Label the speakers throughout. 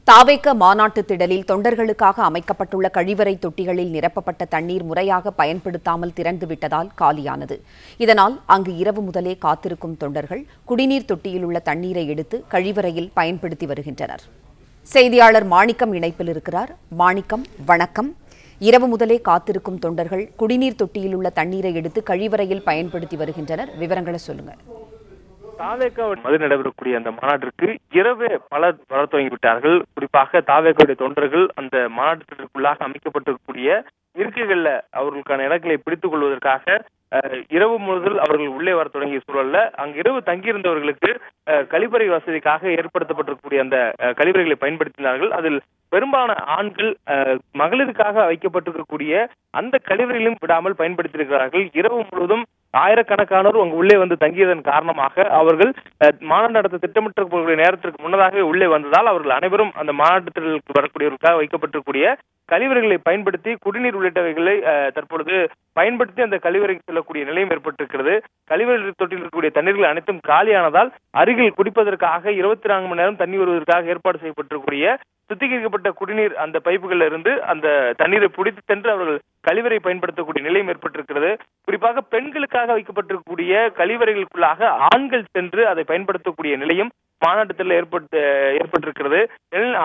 Speaker 1: தாவேக மாநாட்டு திடலில் தொண்டர்களுக்காக அமைக்கப்பட்டுள்ள கழிவறை தொட்டிகளில் நிரப்பப்பட்ட தண்ணீர் முறையாக பயன்படுத்தாமல் திறந்துவிட்டதால் காலியானது. இதனால் அங்கு இரவு முதலே காத்திருக்கும் தொண்டர்கள் குடிநீர் தொட்டியில் உள்ள தண்ணீரை எடுத்து கழிவறையில் பயன்படுத்தி வருகின்றனர். செய்தியாளர் மாணிக்கம் இணைப்பில் இருக்கிறார். மாணிக்கம், வணக்கம். இரவு முதலே காத்திருக்கும் தொண்டர்கள் குடிநீர் தொட்டியில் உள்ள தண்ணீரை எடுத்து கழிவறையில் பயன்படுத்தி வருகின்றனர். விவரங்களை சொல்லுங்க.
Speaker 2: தாவேகாவில் நடைபெறக்கூடிய அந்த மாநாட்டிற்கு இரவே பலர் வர துவங்கிவிட்டார்கள். குறிப்பாக தாவேகாவுடைய தொண்டர்கள் அந்த மாநாட்டிற்குள்ளாக அமைக்கப்பட்டிருக்கக்கூடிய இருக்கைகள்ல அவர்களுக்கான இடங்களை பிடித்துக் கொள்வதற்காக இரவு முதல் அவர்கள் உள்ளே வர தொடங்கிய சூழல்ல அங்கு இரவு தங்கியிருந்தவர்களுக்கு கழிப்பறை வசதிக்காக ஏற்படுத்தப்பட்டிருக்கக்கூடிய அந்த கழிவறைகளை பயன்படுத்தினார்கள். அதில் பெரும்பாலான ஆண்கள் மகளிருக்காக வைக்கப்பட்டிருக்கக்கூடிய அந்த கழிவறைகளையும் விடாமல் பயன்படுத்தியிருக்கிறார்கள். இரவு முழுவதும் ஆயிரக்கணக்கானோர் அங்கு உள்ளே வந்து தங்கியதன் காரணமாக அவர்கள் மாநாடு நடத்த திட்டமிட்ட நேரத்திற்கு முன்னதாகவே உள்ளே வந்ததால் அவர்கள் அனைவரும் அந்த மாநாட்டத்திற்கு வரக்கூடியவர்களுக்காக வைக்கப்பட்டிருக்கூடிய கழிவறைகளை பயன்படுத்தி குடிநீர் உள்ளிட்டவைகளை தற்பொழுது பயன்படுத்தி அந்த கழிவறைக்கு செல்லக்கூடிய நிலையும் ஏற்பட்டிருக்கிறது. கழிவறை தொட்டில் இருக்கக்கூடிய தண்ணீர்கள் அனைத்தும் காலியானதால் அருகில் குடிப்பதற்காக 24 மணி நேரம் தண்ணீர் வருவதற்காக ஏற்பாடு செய்யப்பட்டிருக்கூடிய சுத்திகரிக்கப்பட்ட குடிநீர் அந்த பைப்புகள்ல இருந்து அந்த தண்ணீரை பிடித்து சென்று அவர்கள் கழிவறை பயன்படுத்தக்கூடிய நிலையும் ஏற்பட்டிருக்கிறது. குறிப்பாக பெண்களுக்காக வைக்கப்பட்டிருக்கக்கூடிய கழிவறைகளுக்குள்ளாக ஆண்கள் சென்று அதை பயன்படுத்தக்கூடிய நிலையும் மாநாட்டத்தில் ஏற்பட்டிருக்கிறது.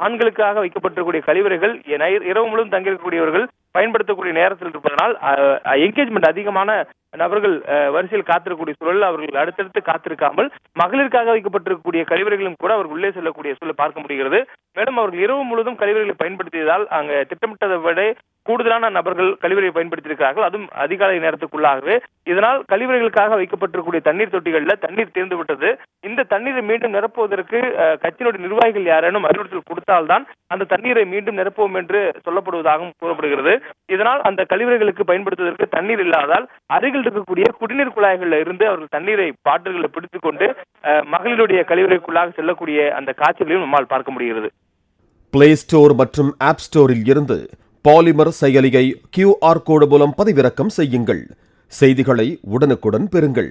Speaker 2: ஆண்களுக்காக வைக்கப்பட்டிருக்கூடிய கழிவறைகள் இரவு முழுவதும் தங்கியிருக்கக்கூடியவர்கள் பயன்படுத்தக்கூடிய நேரத்தில் இருப்பதனால் என்கேஜ்மெண்ட் அதிகமான நபர்கள் வரிசையில் காத்திருக்கக்கூடிய சூழல் அவர்கள் அடுத்தடுத்து காத்திருக்காமல் மகளிருக்காக வைக்கப்பட்டிருக்கக்கூடிய கழிவறைகளும் கூட அவர்கள் உள்ளே செல்லக்கூடிய சூழல் பார்க்க முடிகிறது. மேலும் அவர்கள் இரவு முழுவதும் கழிவறைகளை பயன்படுத்தியதால் அங்கு திட்டமிட்டதை விட கூடுதலான நபர்கள் கழிவறையை பயன்படுத்தியிருக்கிறார்கள், அதுவும் அதிகாலை நேரத்துக்குள்ளாகவே. இதனால் கழிவறைகளுக்காக வைக்கப்பட்டிருக்கக்கூடிய தண்ணீர் தொட்டிகள்ல தண்ணீர் தீர்ந்து விட்டது. இந்த தண்ணீரை மீண்டும் நிரப்புவதற்கு கட்சியினுடைய நிர்வாகிகள் யாரேனும் அறிவுறுத்தல் கொடுத்தால்தான் அந்த தண்ணீரை மீண்டும் நிரப்புவோம் என்று சொல்லப்படுவதாகவும் கூறப்படுகிறது. இதனால் அந்த கழிவறைகளுக்கு பயன்படுத்துவதற்கு தண்ணீர் இல்லாதால் அருகில் இருக்கக்கூடிய குடிநீர் குழாய்கள்ல இருந்து அவர்கள் தண்ணீரை பாட்டில்களை பிடித்துக் கொண்டு மகளிருடைய கழிவறைக்குள்ளாக செல்லக்கூடிய அந்த காட்சிகளையும் நம்மால் பார்க்க முடிகிறது.
Speaker 3: பிளே ஸ்டோர் மற்றும் ஆப் ஸ்டோரில் இருந்து பாலிமர் செயலியை QR கோடு மூலம் பதிவிறக்கம் செய்யுங்கள். செய்திகளை உடனுக்குடன் பெறுங்கள்.